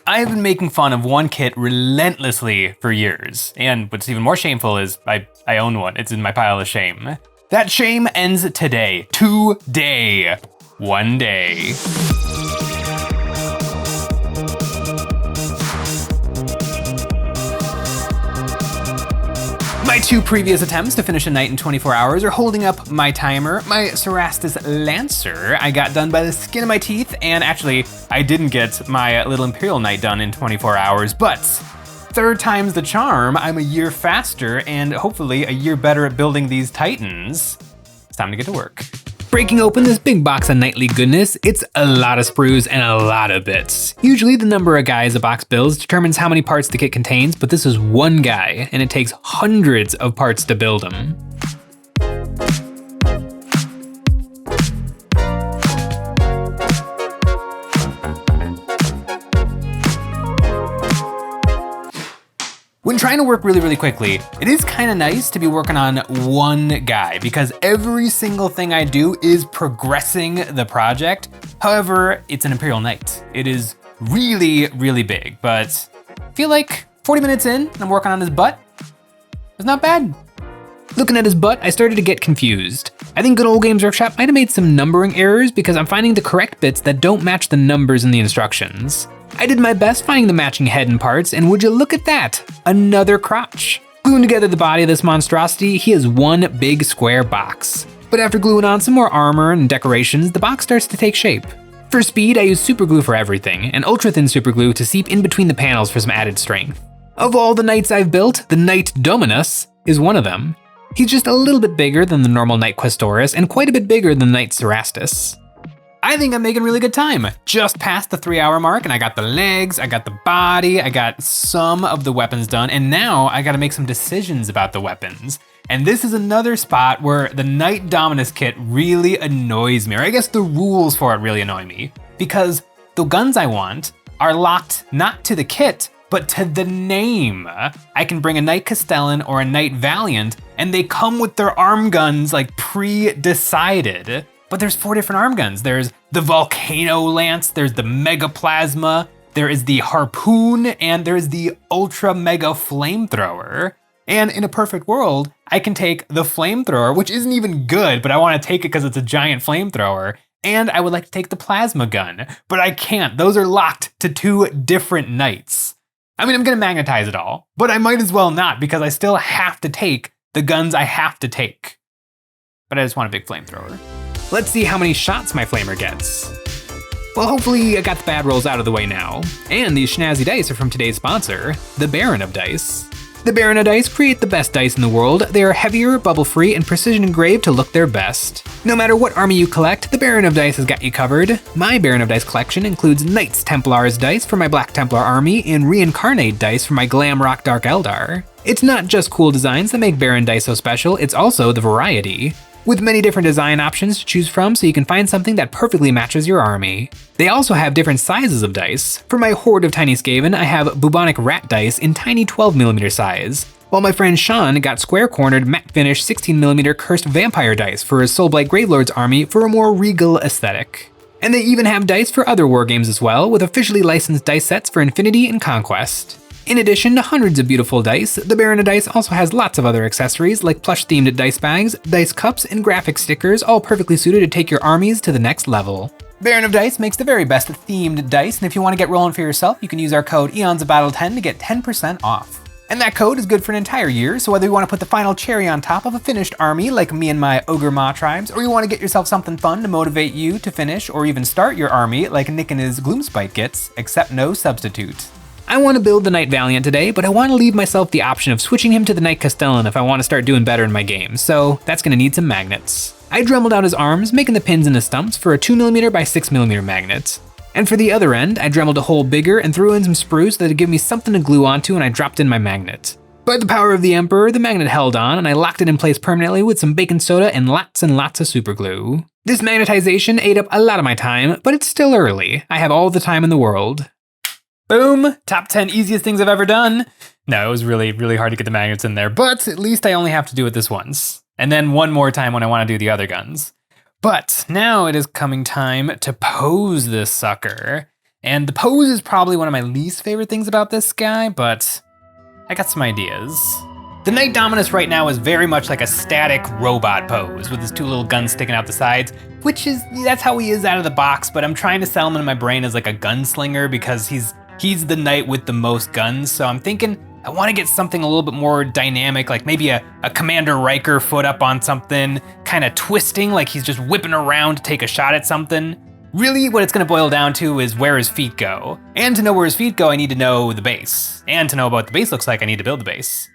I've been making fun of one kit relentlessly for years, and what's even more shameful is I own one. It's in my pile of shame. That shame ends today. Today. One day. My 2 previous attempts to finish a knight in 24 hours are holding up my timer. My Cerastus Lancer, I got done by the skin of my teeth, and actually, I didn't get my little Imperial Knight done in 24 hours, but 3rd time's the charm. I'm a year faster and hopefully a year better at building these titans. It's time to get to work. Breaking open this big box of knightly goodness, it's a lot of sprues and a lot of bits. Usually the number of guys a box builds determines how many parts the kit contains, but this is one guy, and it takes hundreds of parts to build him. When trying to work really quickly, it is kind of nice to be working on one guy because every single thing I do is progressing the project. However, it's an Imperial Knight. It is really big, but I feel like 40 minutes in and I'm working on his butt. It's not bad. Looking at his butt, I started to get confused. I think Good Old Games Workshop might have made some numbering errors because I'm finding the correct bits that don't match the numbers in the instructions. I did my best finding the matching head and parts, and would you look at that? Another crotch. Gluing together the body of this monstrosity, he is one big square box. But after gluing on some more armor and decorations, the box starts to take shape. For speed, I use super glue for everything, and ultra thin super glue to seep in between the panels for some added strength. Of all the knights I've built, the Knight Dominus is one of them. He's just a little bit bigger than the normal Knight Questoris and quite a bit bigger than the Knight Cerastus. I think I'm making really good time. Just past the 3-hour mark and I got the legs, I got the body, I got some of the weapons done, and now I gotta make some decisions about the weapons. And this is another spot where the Knight Dominus kit really annoys me, or I guess the rules for it really annoy me, because the guns I want are locked not to the kit, but to the name. I can bring a Knight Castellan or a Knight Valiant, and they come with their arm guns like pre-decided. But there's 4 different arm guns. There's the Volcano Lance, there's the Mega Plasma, there is the Harpoon, and there's the Ultra Mega Flamethrower. And in a perfect world, I can take the Flamethrower, which isn't even good, but I wanna take it because it's a giant flamethrower, and I would like to take the Plasma Gun, but I can't. Those are locked to 2 different knights. I mean, I'm gonna magnetize it all, but I might as well not because I still have to take the guns I have to take. But I just want a big flamethrower. Let's see how many shots my flamer gets. Well, hopefully I got the bad rolls out of the way now. And these schnazzy dice are from today's sponsor, the Baron of Dice. The Baron of Dice create the best dice in the world. They are heavier, bubble-free, and precision engraved to look their best. No matter what army you collect, the Baron of Dice has got you covered. My Baron of Dice collection includes Knights Templars dice for my Black Templar army and Reincarnate dice for my Glam Rock Dark Eldar. It's not just cool designs that make Baron dice so special, it's also the variety. With many different design options to choose from so you can find something that perfectly matches your army. They also have different sizes of dice. For my Horde of Tiny Skaven, I have Bubonic Rat dice in tiny 12mm size, while my friend Sean got square-cornered matte finish 16mm Cursed Vampire dice for his Soulblight Gravelord's army for a more regal aesthetic. And they even have dice for other wargames as well, with officially licensed dice sets for Infinity and Conquest. In addition to hundreds of beautiful dice, the Baron of Dice also has lots of other accessories like plush-themed dice bags, dice cups, and graphic stickers, all perfectly suited to take your armies to the next level. Baron of Dice makes the very best themed dice, and if you want to get rolling for yourself, you can use our code EonsOfBattle10 to get 10% off. And that code is good for an entire year, so whether you want to put the final cherry on top of a finished army like me and my Ogre Maw tribes, or you want to get yourself something fun to motivate you to finish or even start your army like Nick and his Gloomspite gets, accept no substitute. I want to build the Knight Valiant today, but I want to leave myself the option of switching him to the Knight Castellan if I want to start doing better in my game, so that's going to need some magnets. I dremeled out his arms, making the pins and the stumps for a 2mm by 6mm magnet. And for the other end, I dremeled a hole bigger and threw in some sprues so that it'd give me something to glue onto, and I dropped in my magnet. By the power of the Emperor, the magnet held on, and I locked it in place permanently with some baking soda and lots of super glue. This magnetization ate up a lot of my time, but it's still early. I have all the time in the world. Boom! Top 10 easiest things I've ever done. No, it was really hard to get the magnets in there, but at least I only have to do it this once. And then one more time when I want to do the other guns. But now it is coming time to pose this sucker. And the pose is probably one of my least favorite things about this guy, but I got some ideas. The Knight Dominus right now is very much like a static robot pose with his two little guns sticking out the sides, that's how he is out of the box, but I'm trying to sell him in my brain as like a gunslinger because he's the knight with the most guns. So I'm thinking I want to get something a little bit more dynamic, like maybe a Commander Riker foot up on something, kind of twisting like he's just whipping around to take a shot at something. Really, what it's gonna boil down to is where his feet go. And to know where his feet go, I need to know the base. And to know what the base looks like, I need to build the base.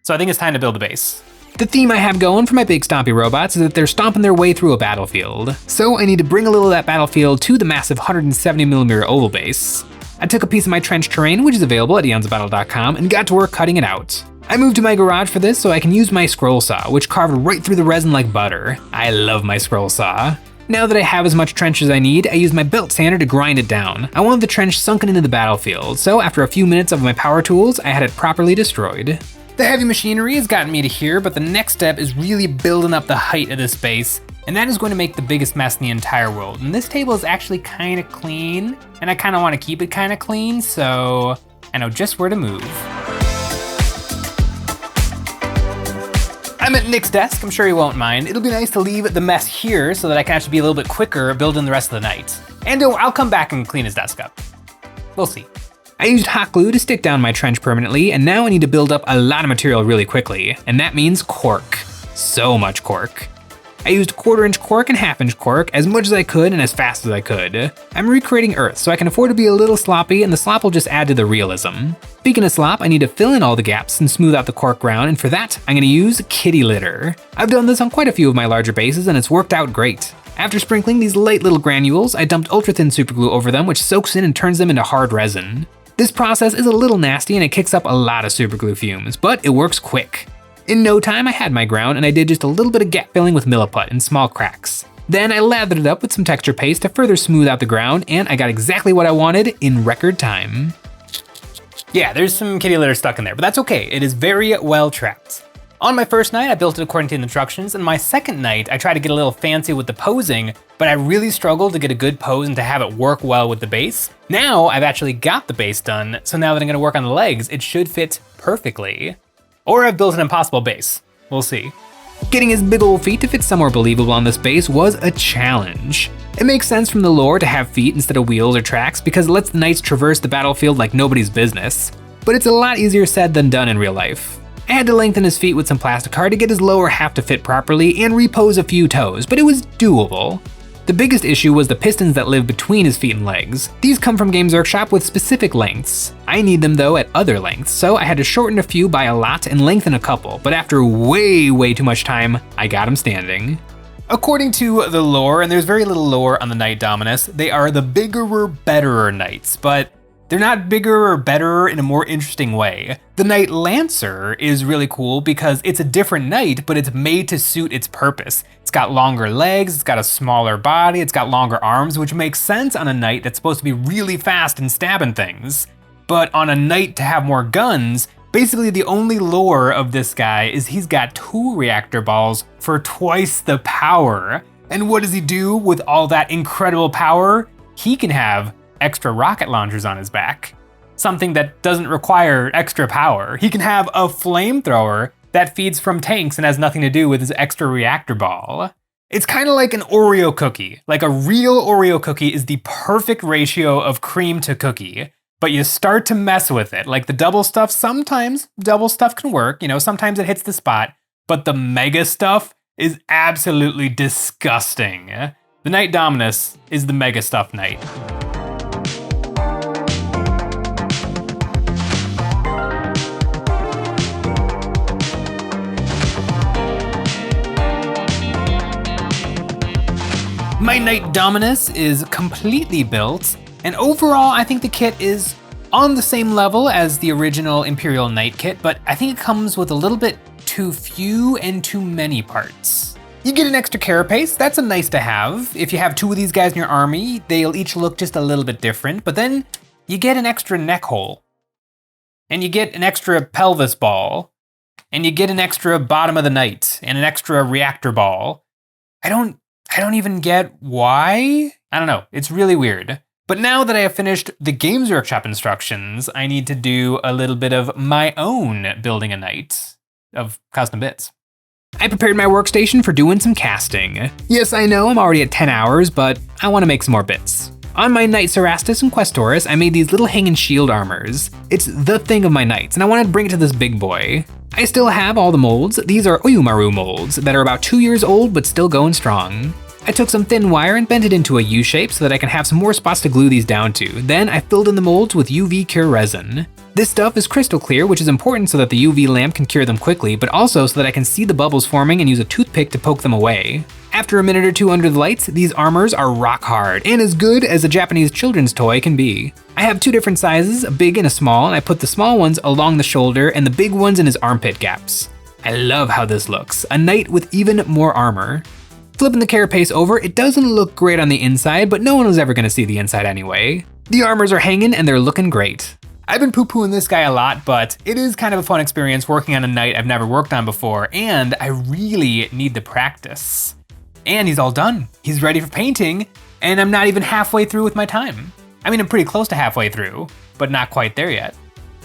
So I think it's time to build the base. The theme I have going for my big stompy robots is that they're stomping their way through a battlefield. So I need to bring a little of that battlefield to the massive 170mm oval base. I took a piece of my trench terrain, which is available at EonsOfBattle.com, and got to work cutting it out. I moved to my garage for this so I can use my scroll saw, which carved right through the resin like butter. I love my scroll saw. Now that I have as much trench as I need, I use my belt sander to grind it down. I wanted the trench sunken into the battlefield, so after a few minutes of my power tools, I had it properly destroyed. The heavy machinery has gotten me to here, but the next step is really building up the height of this base, and that is going to make the biggest mess in the entire world. And this table is actually kind of clean, and I kind of want to keep it kind of clean, so I know just where to move. I'm at Nick's desk, I'm sure he won't mind. It'll be nice to leave the mess here so that I can actually be a little bit quicker building the rest of the night. And I'll come back and clean his desk up. We'll see. I used hot glue to stick down my trench permanently, and now I need to build up a lot of material really quickly, and that means cork. So much cork. I used 1/4-inch cork and 1/2-inch cork as much as I could and as fast as I could. I'm recreating Earth, so I can afford to be a little sloppy, and the slop will just add to the realism. Speaking of slop, I need to fill in all the gaps and smooth out the cork ground, and for that, I'm gonna use kitty litter. I've done this on quite a few of my larger bases, and it's worked out great. After sprinkling these light little granules, I dumped ultra-thin superglue over them, which soaks in and turns them into hard resin. This process is a little nasty and it kicks up a lot of superglue fumes, but it works quick. In no time, I had my ground, and I did just a little bit of gap filling with milliput in small cracks. Then I lathered it up with some texture paste to further smooth out the ground, and I got exactly what I wanted in record time. Yeah, there's some kitty litter stuck in there, but that's okay. It is very well trapped. On my first night, I built it according to the instructions, and my second night, I tried to get a little fancy with the posing, but I really struggled to get a good pose and to have it work well with the base. Now, I've actually got the base done, so now that I'm gonna work on the legs, it should fit perfectly. Or I've built an impossible base. We'll see. Getting his big old feet to fit somewhere believable on this base was a challenge. It makes sense from the lore to have feet instead of wheels or tracks because it lets the knights traverse the battlefield like nobody's business. But it's a lot easier said than done in real life. I had to lengthen his feet with some plastic card to get his lower half to fit properly and repose a few toes, but it was doable. The biggest issue was the pistons that live between his feet and legs. These come from Games Workshop with specific lengths. I need them though at other lengths, so I had to shorten a few by a lot and lengthen a couple, but after way too much time, I got him standing. According to the lore, and there's very little lore on the Knight Dominus, they are the bigger, betterer knights, but they're not bigger or better in a more interesting way. The Knight Lancer is really cool because it's a different knight, but it's made to suit its purpose. It's got longer legs, it's got a smaller body, it's got longer arms, which makes sense on a knight that's supposed to be really fast and stabbing things. But on a knight to have more guns, basically the only lore of this guy is he's got 2 reactor balls for twice the power. And what does he do with all that incredible power? He can have extra rocket launchers on his back. Something that doesn't require extra power. He can have a flamethrower that feeds from tanks and has nothing to do with his extra reactor ball. It's kind of like an Oreo cookie. Like a real Oreo cookie is the perfect ratio of cream to cookie, but you start to mess with it. Like the double stuff, sometimes double stuff can work, sometimes it hits the spot, but the mega stuff is absolutely disgusting. The Knight Dominus is the mega stuff knight. My Knight Dominus is completely built, and overall I think the kit is on the same level as the original Imperial Knight kit, but I think it comes with a little bit too few and too many parts. You get an extra carapace, that's a nice to have. If you have 2 of these guys in your army, they'll each look just a little bit different, but then you get an extra neck hole, and you get an extra pelvis ball, and you get an extra bottom of the knight, and an extra reactor ball. I don't even get why. I don't know, it's really weird. But now that I have finished the Games Workshop instructions, I need to do a little bit of my own building a knight of custom bits. I prepared my workstation for doing some casting. Yes, I know I'm already at 10 hours, but I want to make some more bits. On my Knight Cerastus and Questoris, I made these little hanging shield armors. It's the thing of my knights, and I wanted to bring it to this big boy. I still have all the molds. These are Oyumaru molds that are about 2 years old, but still going strong. I took some thin wire and bent it into a U shape so that I can have some more spots to glue these down to. Then I filled in the molds with UV cure resin. This stuff is crystal clear, which is important so that the UV lamp can cure them quickly, but also so that I can see the bubbles forming and use a toothpick to poke them away. After a minute or two under the lights, these armors are rock hard and as good as a Japanese children's toy can be. I have 2 different sizes, a big and a small, and I put the small ones along the shoulder and the big ones in his armpit gaps. I love how this looks, a knight with even more armor. Flipping the carapace over, it doesn't look great on the inside, but no one was ever gonna see the inside anyway. The armors are hanging and they're looking great. I've been poo-pooing this guy a lot, but it is kind of a fun experience working on a knight I've never worked on before, and I really need the practice. And he's all done. He's ready for painting, and I'm not even halfway through with my time. I mean, I'm pretty close to halfway through, but not quite there yet.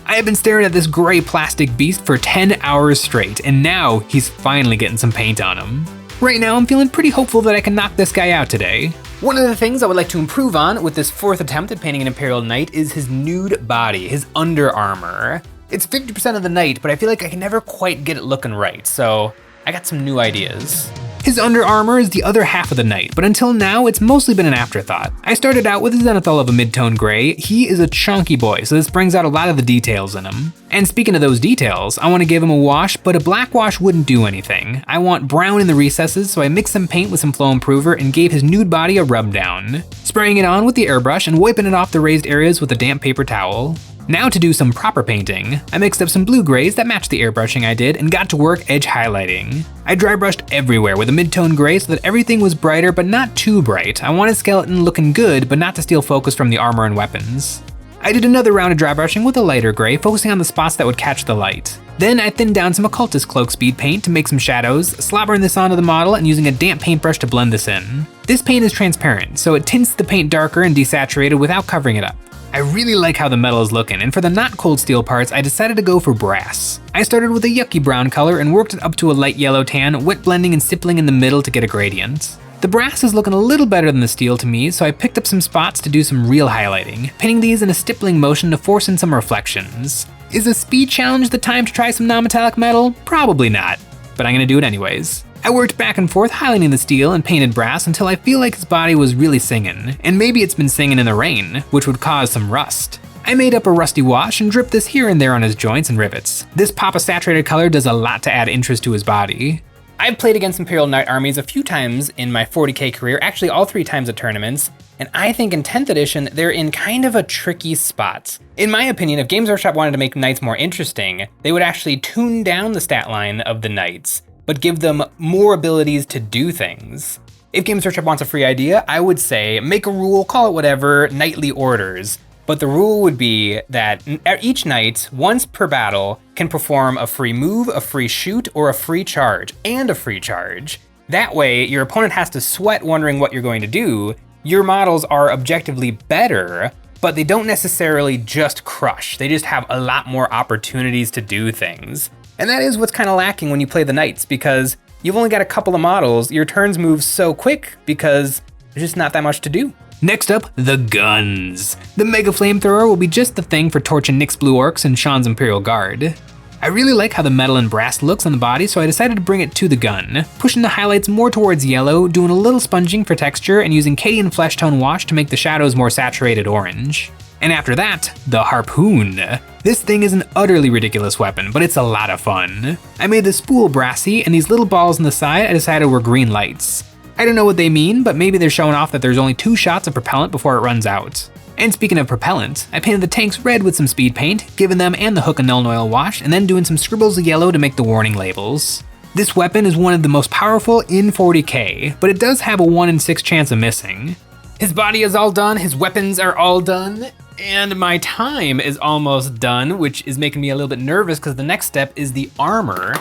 I have been staring at this gray plastic beast for 10 hours straight, and now he's finally getting some paint on him. Right now, I'm feeling pretty hopeful that I can knock this guy out today. One of the things I would like to improve on with this 4th attempt at painting an Imperial Knight is his nude body, his under armor. It's 50% of the knight, but I feel like I can never quite get it looking right, so I got some new ideas. His under armor is the other half of the knight, but until now, it's mostly been an afterthought. I started out with a zenithal of a mid-tone gray. He is a chunky boy, so this brings out a lot of the details in him. And speaking of those details, I want to give him a wash, but a black wash wouldn't do anything. I want brown in the recesses, so I mixed some paint with some flow improver and gave his nude body a rub down, spraying it on with the airbrush and wiping it off the raised areas with a damp paper towel. Now to do some proper painting, I mixed up some blue grays that matched the airbrushing I did and got to work edge highlighting. I dry brushed everywhere with a mid-tone gray so that everything was brighter but not too bright. I wanted skeleton looking good but not to steal focus from the armor and weapons. I did another round of dry brushing with a lighter gray, focusing on the spots that would catch the light. Then I thinned down some occultist cloak speed paint to make some shadows, slobbering this onto the model and using a damp paintbrush to blend this in. This paint is transparent, so it tints the paint darker and desaturated without covering it up. I really like how the metal is looking, and for the not cold steel parts, I decided to go for brass. I started with a yucky brown color and worked it up to a light yellow tan, wet blending and stippling in the middle to get a gradient. The brass is looking a little better than the steel to me, so I picked up some spots to do some real highlighting, painting these in a stippling motion to force in some reflections. Is a speed challenge the time to try some non-metallic metal? Probably not, but I'm gonna do it anyways. I worked back and forth highlighting the steel and painted brass until I feel like his body was really singing, and maybe it's been singing in the rain, which would cause some rust. I made up a rusty wash and dripped this here and there on his joints and rivets. This pop of saturated color does a lot to add interest to his body. I've played against Imperial Knight armies a few times in my 40k career, actually all 3 times at tournaments, and I think in 10th edition, they're in kind of a tricky spot. In my opinion, if Games Workshop wanted to make knights more interesting, they would actually tune down the stat line of the knights, but give them more abilities to do things. If Games Workshop wants a free idea, I would say make a rule, call it whatever, knightly orders. But the rule would be that each knight, once per battle, can perform a free move, a free shoot, or a free charge, and a free charge. That way, your opponent has to sweat wondering what you're going to do. Your models are objectively better, but they don't necessarily just crush. They just have a lot more opportunities to do things. And that is what's kind of lacking when you play the knights, because you've only got a couple of models, your turns move so quick because there's just not that much to do. Next up, the guns. The Mega Flamethrower will be just the thing for torching Nick's Blue Orcs and Sean's Imperial Guard. I really like how the metal and brass looks on the body, so I decided to bring it to the gun, pushing the highlights more towards yellow, doing a little sponging for texture, and using Cadian Flesh Tone Wash to make the shadows more saturated orange. And after that, the Harpoon. This thing is an utterly ridiculous weapon, but it's a lot of fun. I made the spool brassy, and these little balls on the side I decided were green lights. I don't know what they mean, but maybe they're showing off that there's only 2 shots of propellant before it runs out. And speaking of propellant, I painted the tanks red with some speed paint, giving them and the hook a Null Oil wash, and then doing some scribbles of yellow to make the warning labels. This weapon is one of the most powerful in 40k, but it does have a 1 in 6 chance of missing. His body is all done, his weapons are all done, and my time is almost done, which is making me a little bit nervous because the next step is the armor.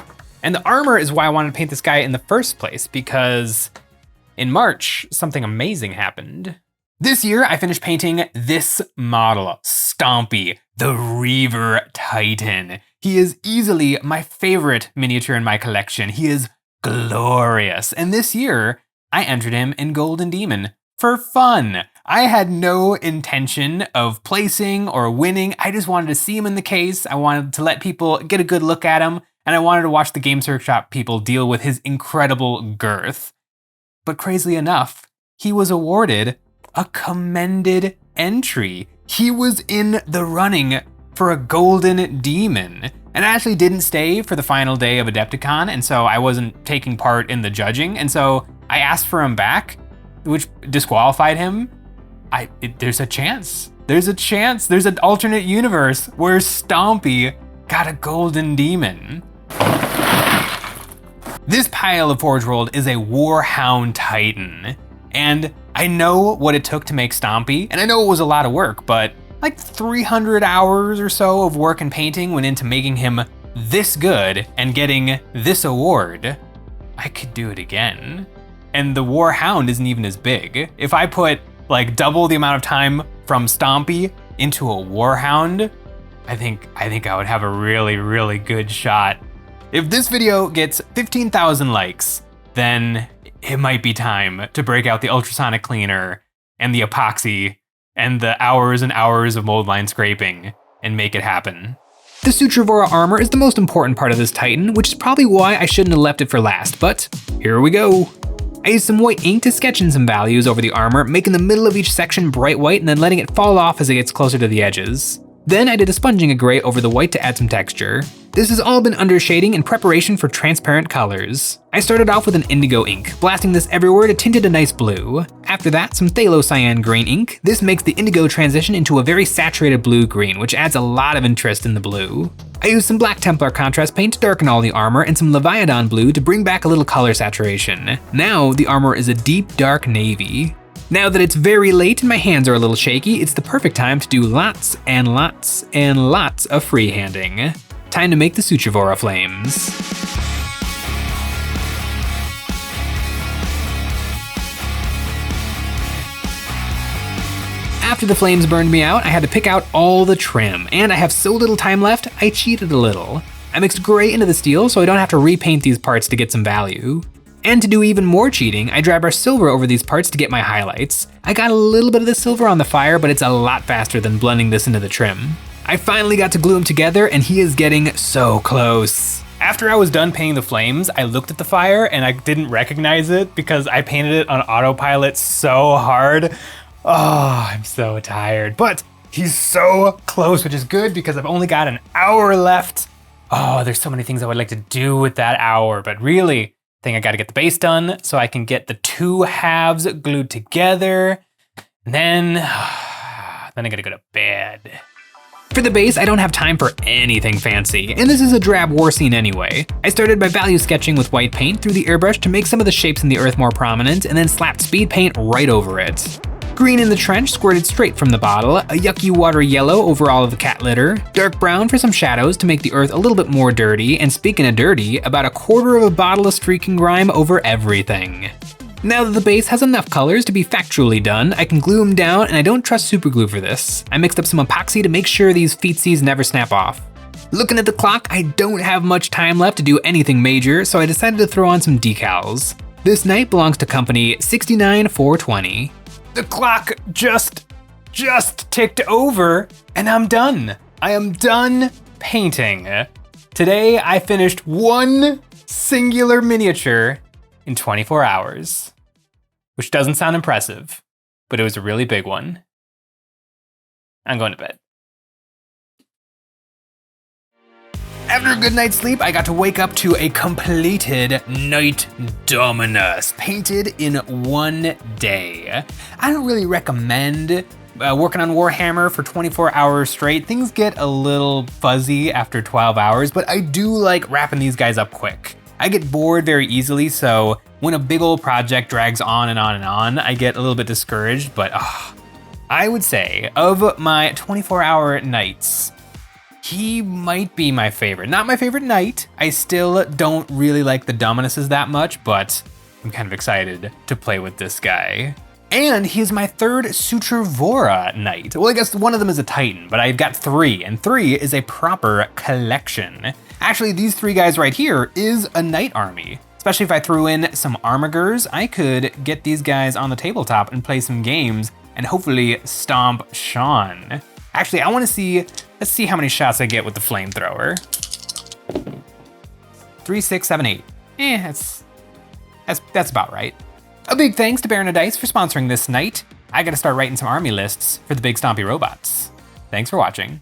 And the armor is why I wanted to paint this guy in the first place, because in March, something amazing happened. This year, I finished painting this model, Stompy, the Reaver Titan. He is easily my favorite miniature in my collection. He is glorious. And this year, I entered him in Golden Demon for fun. I had no intention of placing or winning. I just wanted to see him in the case. I wanted to let people get a good look at him. And I wanted to watch the Games Workshop people deal with his incredible girth. But crazily enough, he was awarded a commended entry. He was in the running for a Golden Demon. And I actually didn't stay for the final day of Adepticon, and so I wasn't taking part in the judging, and so I asked for him back, which disqualified him. There's a chance. There's an alternate universe where Stompy got a Golden Demon. This pile of Forge World is a Warhound Titan, and I know what it took to make Stompy, and I know it was a lot of work, but like 300 hours or so of work and painting went into making him this good and getting this award. I could do it again. And the Warhound isn't even as big. If I put like double the amount of time from Stompy into a Warhound, I think I would have a really, really good shot. If this video gets 15,000 likes, then it might be time to break out the ultrasonic cleaner and the epoxy and the hours and hours of mold line scraping and make it happen. The Sutravora armor is the most important part of this Titan, which is probably why I shouldn't have left it for last, but here we go. I used some white ink to sketch in some values over the armor, making the middle of each section bright white and then letting it fall off as it gets closer to the edges. Then I did a sponging of gray over the white to add some texture. This has all been undershading in preparation for transparent colors. I started off with an indigo ink, blasting this everywhere to tint it a nice blue. After that, some phthalo-cyan green ink. This makes the indigo transition into a very saturated blue-green, which adds a lot of interest in the blue. I used some Black Templar contrast paint to darken all the armor and some Leviathan blue to bring back a little color saturation. Now the armor is a deep dark navy. Now that it's very late and my hands are a little shaky, it's the perfect time to do lots and lots and lots of freehanding. Time to make the Sutravora flames. After the flames burned me out, I had to pick out all the trim, and I have so little time left, I cheated a little. I mixed gray into the steel so I don't have to repaint these parts to get some value. And to do even more cheating, I dry brush silver over these parts to get my highlights. I got a little bit of the silver on the fire, but it's a lot faster than blending this into the trim. I finally got to glue them together, and he is getting so close. After I was done painting the flames, I looked at the fire and I didn't recognize it because I painted it on autopilot so hard. Oh, I'm so tired, but he's so close, which is good because I've only got an hour left. Oh, there's so many things I would like to do with that hour, but really, I think I gotta get the base done so I can get the two halves glued together. And then I gotta go to bed. For the base, I don't have time for anything fancy, and this is a drab war scene anyway. I started by value sketching with white paint through the airbrush to make some of the shapes in the earth more prominent, and then slapped speed paint right over it. Green in the trench squirted straight from the bottle, a yucky watery yellow over all of the cat litter, dark brown for some shadows to make the earth a little bit more dirty, and speaking of dirty, about a quarter of a bottle of streaking grime over everything. Now that the base has enough colors to be factually done, I can glue them down, and I don't trust superglue for this. I mixed up some epoxy to make sure these feetsies never snap off. Looking at the clock, I don't have much time left to do anything major, so I decided to throw on some decals. This knight belongs to company 69420. The clock just ticked over, and I'm done. I am done painting. Today, I finished one singular miniature in 24 hours, which doesn't sound impressive, but it was a really big one. I'm going to bed. After a good night's sleep, I got to wake up to a completed Knight Dominus, painted in one day. I don't really recommend working on Warhammer for 24 hours straight. Things get a little fuzzy after 12 hours, but I do like wrapping these guys up quick. I get bored very easily, so when a big old project drags on and on and on, I get a little bit discouraged, but I would say of my 24-hour nights, he might be my favorite. Not my favorite knight. I still don't really like the Dominuses that much, but I'm kind of excited to play with this guy. And he is my third Sutrevora Knight. Well, I guess one of them is a Titan, but I've got 3, and 3 is a proper collection. Actually, these 3 guys right here is a Knight army. Especially if I threw in some Armigers, I could get these guys on the tabletop and play some games and hopefully stomp Sean. Actually, I wanna see, let's see how many shots I get with the flamethrower. 3, 6, 7, 8. That's about right. A big thanks to Baron of Dice for sponsoring this night. I gotta start writing some army lists for the big stompy robots. Thanks for watching.